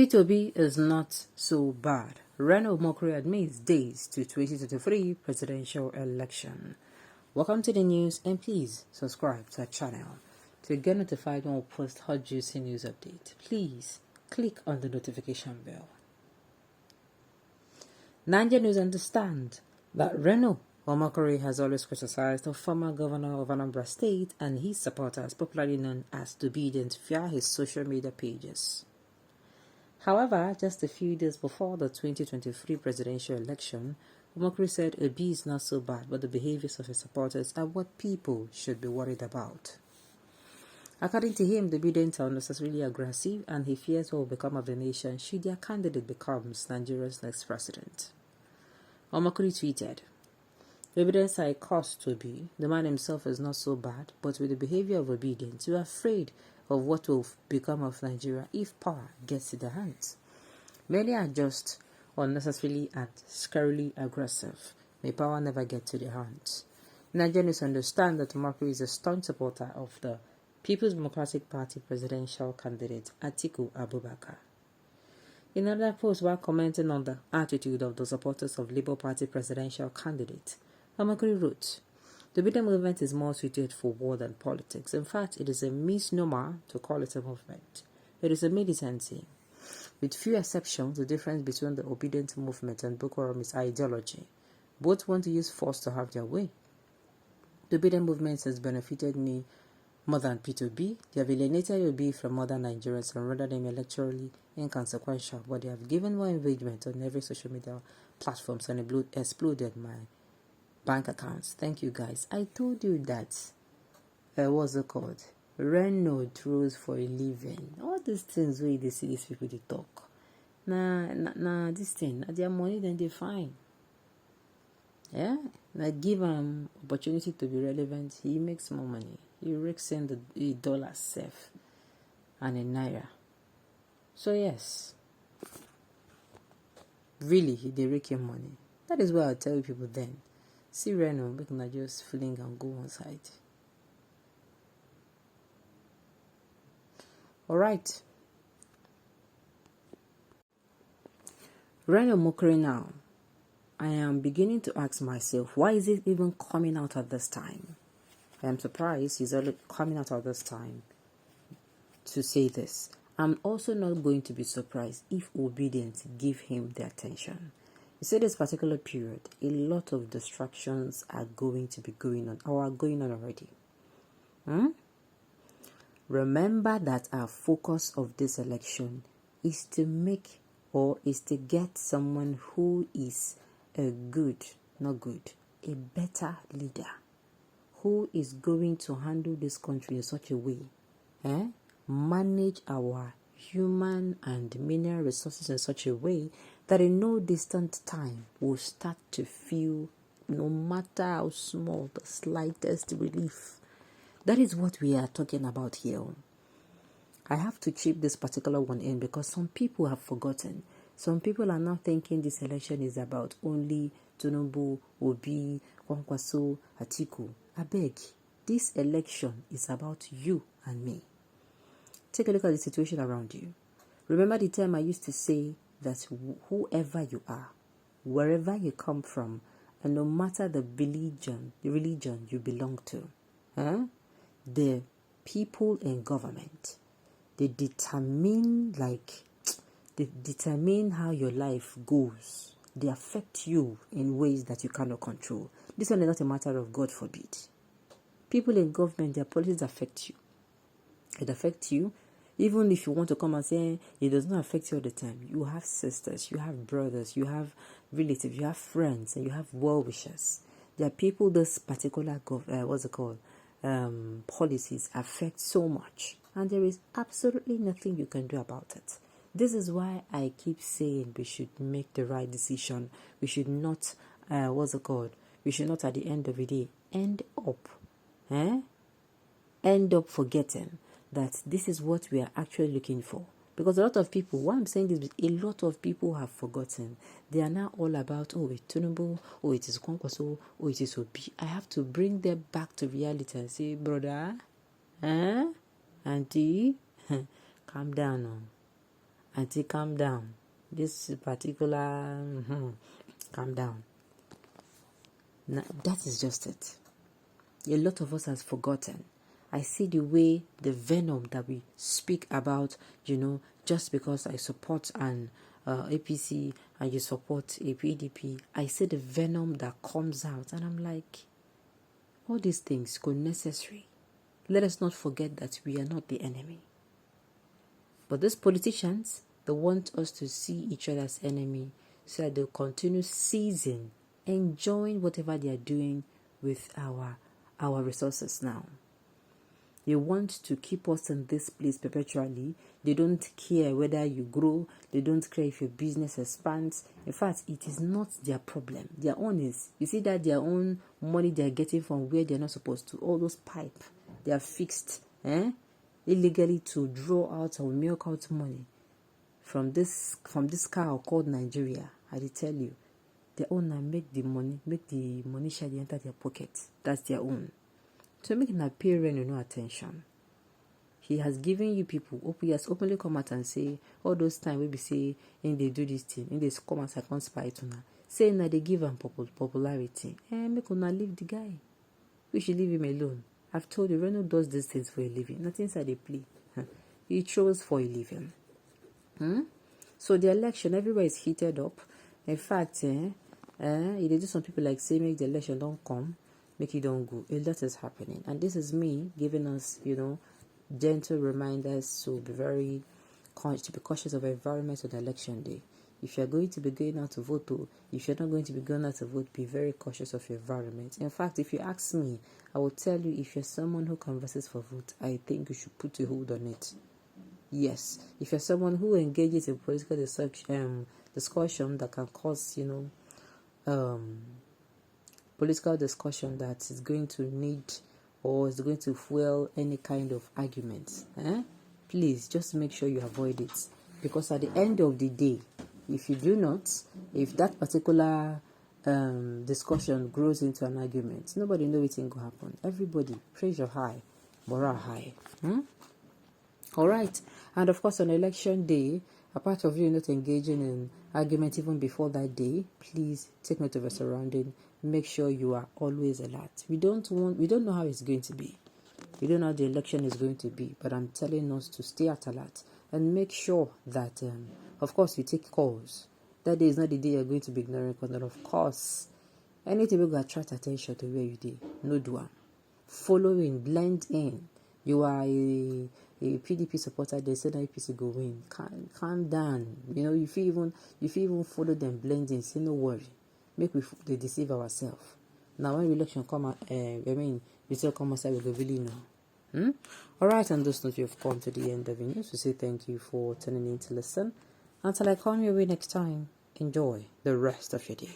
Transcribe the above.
P2B is not so bad. Omokri admits days to 2023 presidential election. Welcome to the news, and please subscribe to our channel to get notified when we post hot juicy news update. Please click on the notification bell. Nigeria News understand that Omokri has always criticized the former governor of Anambra State and his supporters, popularly known as Obedient, via his social media pages. However, just a few days before the 2023 presidential election, Omokri said Obi is not so bad, but the behaviors of his supporters are what people should be worried about. According to him, the Obedient are unnecessarily aggressive, and he fears what will become of the nation should their candidate becomes Nigeria's next president. Omokri tweeted, "Evidence are a cost to Obi. The man himself is not so bad, but with the behavior of Obedient, you are afraid of what will become of Nigeria if power gets to their hands. Many are just unnecessarily and scarily aggressive. May power never get to their hands." Nigerians understand that Omokri is a staunch supporter of the People's Democratic Party presidential candidate Atiku Abubakar. In another post, while commenting on the attitude of the supporters of Labour Party presidential candidate, Omokri wrote, "The Obedient movement is more suited for war than politics. In fact, it is a misnomer to call it a movement. It is a militancy. With few exceptions, the difference between the Obedient movement and Boko Haram is ideology. Both want to use force to have their way. The Obedient movement has benefited me more than P2B. They have alienated Obi from modern Nigerians and rendered them electorally inconsequential, but they have given more engagement on every social media platforms and exploded my bank accounts. Thank you guys. I told you that what's it called? Renault throws for a living. All these things where they see these people they talk. Nah, this thing, their money then they fine. Yeah? Like give him opportunity to be relevant, he makes more money. He rakes in the dollar safe and a naira. So yes. Really, they rake him money. That is why I tell people then. See Renault, make not just fling and go on side. Alright. Omokri now. I am beginning to ask myself, why is it even coming out at this time? I am surprised he's already coming out at this time to say this. I'm also not going to be surprised if Obedience give him the attention. You see, this particular period, a lot of distractions are going to be going on, or are going on already. Remember that our focus of this election is to get someone who is a better leader, who is going to handle this country in such a way, manage our human and mineral resources in such a way that in no distant time we'll start to feel, no matter how small, the slightest relief. That is what we are talking about here. I have to chip this particular one in because some people have forgotten. Some people are now thinking this election is about only Tinubu, Obi, Kwankwaso, Atiku. I beg, this election is about you and me. Take a look at the situation around you. Remember the time I used to say that whoever you are, wherever you come from, and no matter the religion you belong to, the people in government, they determine how your life goes. They affect you in ways that you cannot control. This one is not a matter of God forbid. People in government, their policies affect you. It affects you. Even if you want to come and say it does not affect you all the time. You have sisters, you have brothers, you have relatives, you have friends, and you have well-wishers. There are people this particular policies affect so much. And there is absolutely nothing you can do about it. This is why I keep saying we should make the right decision. We should not, we should not at the end of the day end up forgetting that this is what we are actually looking for. Because a lot of people, why I'm saying this, a lot of people have forgotten. They are now all about, it's Tinubu, it is Kwankwaso, it is Obi. I have to bring them back to reality and say, brother, auntie, calm down. Auntie, calm down. This particular, calm down. Now, that is just it. A lot of us has forgotten. I see the way the venom that we speak about, just because I support an APC and you support a PDP, I see the venom that comes out, and I'm like, all these things go necessary. Let us not forget that we are not the enemy. But these politicians, they want us to see each other as enemy, so that they'll continue seizing, enjoying whatever they are doing with our resources now. They want to keep us in this place perpetually. They don't care whether you grow. They don't care if your business expands. In fact, it is not their problem. Their own is, you see that their own money they are getting from where they're not supposed to. All those pipe, they are fixed, illegally to draw out or milk out money from this cow called Nigeria. I tell you, their own now make the money shall enter their pocket. That's their own. So make an appearance, no attention. He has given you people. He has openly come out and say all those times we be say, and they do this thing, and they come as a conspire to now, saying that they give him popularity. Make una leave the guy. We should leave him alone. I've told you, Reno does these things for a living. Not inside a plea. He chose for a living. So the election, everywhere is heated up. In fact, they do some people like say make the election don't come, make it don't go. A lot is happening, and this is me giving us, gentle reminders to be cautious of environment on election day. If you're going to be going out to vote, or if you're not going to be going out to vote, be very cautious of your environment. In fact, if you ask me, I will tell you, if you're someone who canvasses for vote, I think you should put a hold on it. Yes, if you're someone who engages in political discussion that can cause, political discussion that is going to need or is going to fuel any kind of argument, please just make sure you avoid it. Because at the end of the day, if you do not, if that particular discussion grows into an argument, nobody knows what's going to happen. Everybody, pressure high, morale high. All right. And of course, on election day, apart of you not engaging in argument even before that day, please take note of your surrounding. Make sure you are always alert. We don't know how it's going to be. We don't know how the election is going to be, but I'm telling us to stay at alert and make sure that, of course, you take calls. That day is not the day you're going to be ignoring content. Of course, anything will attract attention to where you did. No do. Following, blend in. You are a PDP supporter, they said that APC go win. Calm down. You feel even follow them, blend in. Say no worry. Make they deceive ourselves. Now when election come out, we still come outside, we go really know. Alright, and those notes, you've come to the end of the news. We say thank you for tuning in to listen. Until I come your way next time, enjoy the rest of your day.